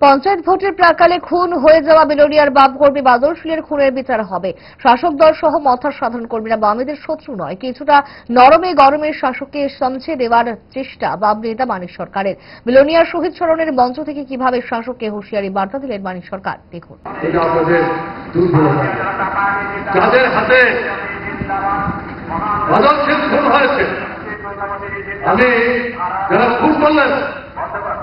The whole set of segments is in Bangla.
পঞ্চায়েত ভোটের প্রাকালে খুন হয়ে যাওয়া বিলোনিয়ার বাম কর্মী বাদল শীলের খুনের বিচার হবে। শাসক দল সহ মথার সাধারণ কর্মীরা বামেদের শত্রু নয়, কিছুটা নরমে গরমে শাসককে সমঝে দেওয়ার চেষ্টা বাম নেতা মানিক সরকারের। বিলোনিয়ার শহীদ স্মরণের মঞ্চ থেকে কিভাবে শাসককে হুঁশিয়ারি বার্তা দিলেন মানিক সরকার, দেখুন। যাদের হাতে বাদল শীল খুন হয়েছে, আমি যারা খুন করলেন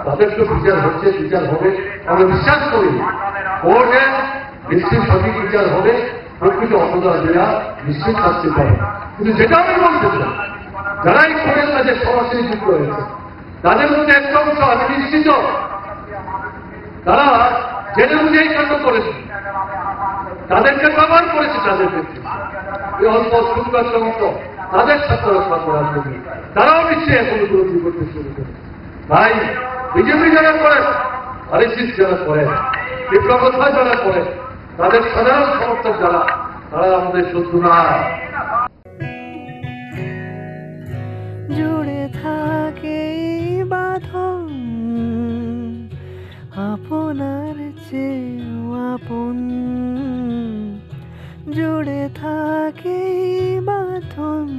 তাদের তো বিচার হচ্ছে, বিচার হবে। আমরা বিশ্বাস করি কোর্টে নিশ্চিত সঠিক বিচার হবে, প্রকৃত অপরাধীরা নিশ্চিত শাস্তি পাবে। কিন্তু যেটা আমি বলতে চাই, যারা এই খুনের কাজে সরাসরি যুক্ত হয়েছে তাদের মধ্যে একটা অংশ আমি নিশ্চিত তারা জেনে বুঝে এই কাণ্ড করেছে, তাদেরকে ব্যবহার করেছে, তাদের ক্ষেত্রে এই অল্প সুন্দর অংশ তাদের সাথে রক্ষা করার জন্য তারাও নিশ্চয়ই এখন উপলব্ধি করতে শুরু করে। তাই বিজেপি যারা করেন, আরএসএস যারা করেন, বিপ্লবতা যারা করেন, তাদের সাধারণ সমর্থক যারা, তারা আমাদের শত্রু না। জুড়ে থাকে বাঁধন আপনার চেয়েও আপন, জুড়ে থাকে বাঁধন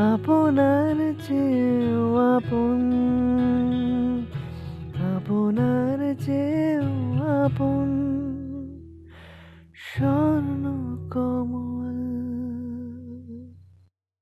আপনার চেয়েও আপন, আপনার চেয়েও আপন।